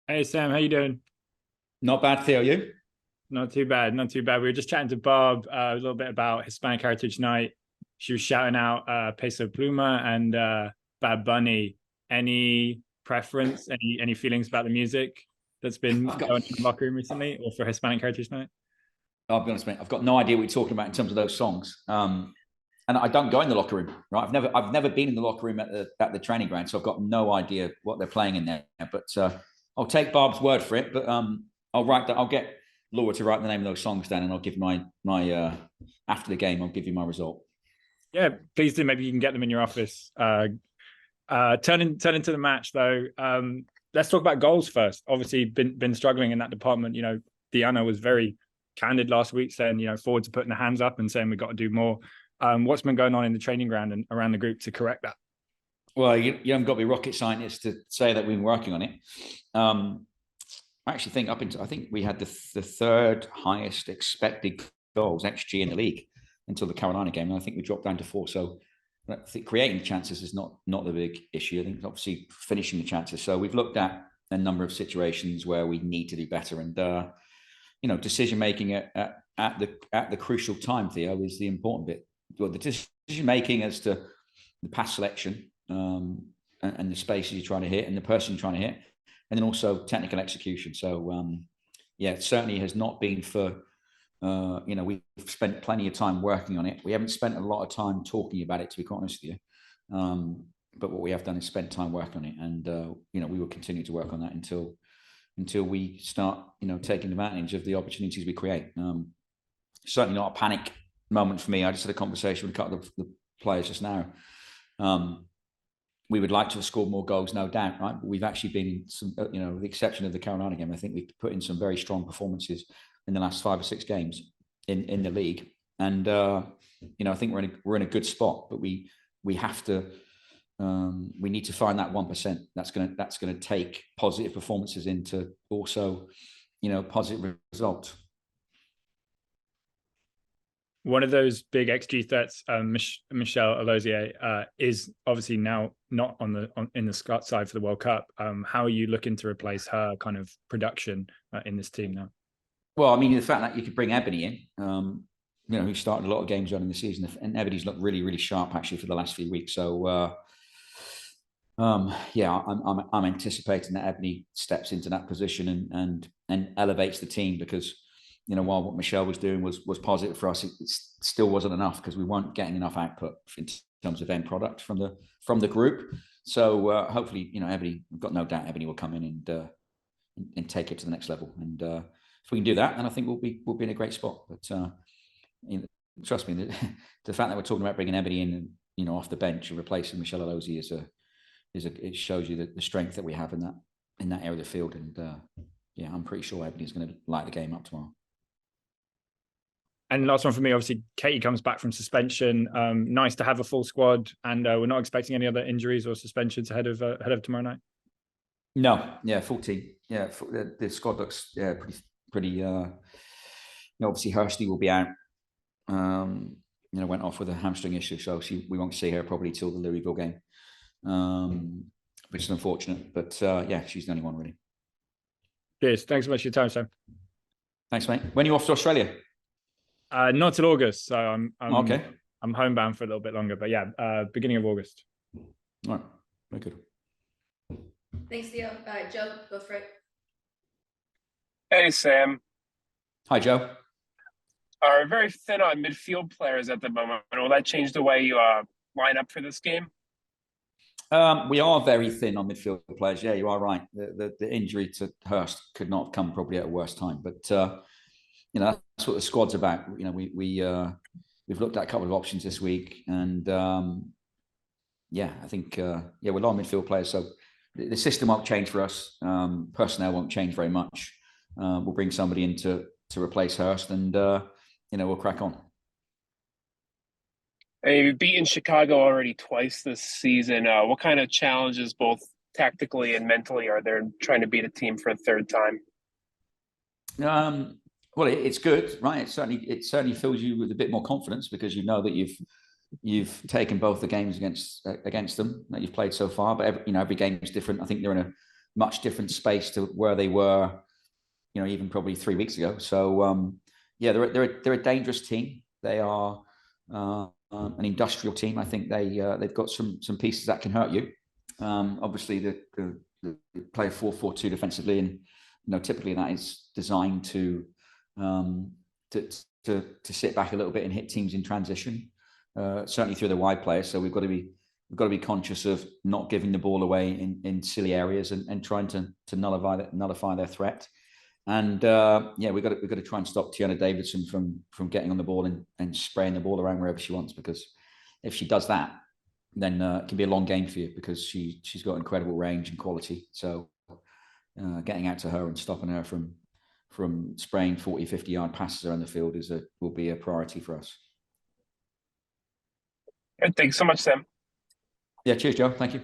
Hey Sam, how you doing? Not bad, Theo. You? Not too bad, not too bad. We were just chatting to Bob a little bit about Hispanic Heritage Night. She was shouting out Peso Pluma and Bad Bunny. Any preference? Any feelings about the music that's been I've got. going in the locker room recently, or for Hispanic Heritage Night? I'll be honest, mate. I've got no idea what you're talking about in terms of those songs. And I don't go in the locker room, right? I've never been in the locker room at the training ground, so I've got no idea what they're playing in there. But I'll take Barb's word for it. But I'll write that. I'll get Laura to write the name of those songs down, and I'll give my after the game. I'll give you my result. Yeah, please do. Maybe you can get them in your office. Turn into the match though. Let's talk about goals first. Obviously, been struggling in that department. Deanna was very candid last week, saying forwards are putting their hands up and saying we've got to do more. What's been going on in the training ground and around the group to correct that? Well, you haven't got to be rocket scientists to say that we've been working on it. Um, I actually think I think we had the third highest expected goals XG in the league until the Carolina game, and I think we dropped down to 4. So I think creating chances is not the big issue. I think obviously finishing the chances. So we've looked at a number of situations where we need to do better, and decision making at the crucial time, Theo, is the important bit. Well, the decision making as to the pass selection and the spaces you're trying to hit and the person you're trying to hit, and then also technical execution. So yeah, it certainly has not been for we've spent plenty of time working on it. We haven't spent a lot of time talking about it, to be quite honest with you. But what we have done is spent time working on it, and we will continue to work on that until we start taking advantage of the opportunities we create. Certainly not a panic moment for me. I just had a conversation with a couple of the players just now. We would like to have scored more goals, no doubt, right? But we've actually been in some, with the exception of the Carolina game, I think we've put in some very strong performances in the last 5 or 6 games in the league, and I think we're in a good spot. But we have to we need to find that 1% that's gonna take positive performances into also positive results. One of those big XG threats, Michelle Alozier, is obviously now not in the Scott side for the World Cup. How are you looking to replace her kind of production in this team now? Well, I mean, the fact that you could bring Ebony in, who started a lot of games during the season, and Ebony's looked really, really sharp actually for the last few weeks. So, yeah, I'm anticipating that Ebony steps into that position and elevates the team, because while what Michelle was doing was positive for us, it still wasn't enough because we weren't getting enough output in terms of end product from the group. So hopefully, Ebony, I've got no doubt Ebony will come in and take it to the next level. And if we can do that, then I think we'll be in a great spot. But trust me, the fact that we're talking about bringing Ebony in, off the bench and replacing Michelle Alozie it shows you the strength that we have in that area of the field. And yeah, I'm pretty sure Ebony is going to light the game up tomorrow. And last one for me, obviously, Katie comes back from suspension. Nice to have a full squad, and we're not expecting any other injuries or suspensions ahead of tomorrow night. No, yeah, full team. Yeah, the squad looks pretty. Obviously, Hursty will be out. Went off with a hamstring issue, so we won't see her probably till the Louisville game, which is unfortunate. But yeah, she's the only one really. Cheers. Thanks so much for your time, Sam. Thanks, mate. When are you off to Australia? Not till August, so Okay. I'm homebound for a little bit longer. But yeah, beginning of August. All right. Very good. Thanks, Theo. Joe, go for it. Hey, Sam. Hi, Joe. Are very thin on midfield players at the moment. Will that change the way you line up for this game? We are very thin on midfield players. Yeah, you are right. The injury to Hurst could not have come probably at a worse time. But that's what the squad's about. We've looked at a couple of options this week, and yeah, I think we're low on midfield players. So the system won't change for us. Personnel won't change very much. We'll bring somebody in to replace Hurst, and we'll crack on. You've beaten Chicago already twice this season. What kind of challenges, both tactically and mentally, are there trying to beat a team for a third time? Well, it's good, right? It certainly fills you with a bit more confidence because you know that you've taken both the games against them that you've played so far. But every game is different. I think they're much different space to where they were, even probably 3 weeks ago. So yeah, they're a dangerous team. They are an industrial team. I think they've got some pieces that can hurt you. Obviously, they play a 4-4-2 defensively, and typically that is designed to sit back a little bit and hit teams in transition, certainly through the wide players. So we've got to be conscious of not giving the ball away in silly areas and trying to nullify their threat. And yeah, we've got to try and stop Tiana Davidson from getting on the ball and spraying the ball around wherever she wants, because if she does that, then it can be a long game for you, because she's got incredible range and quality. So getting out to her and stopping her from spraying 40, 50-yard passes around the field will be a priority for us. Thanks so much, Sam. Yeah, cheers, Joe. Thank you.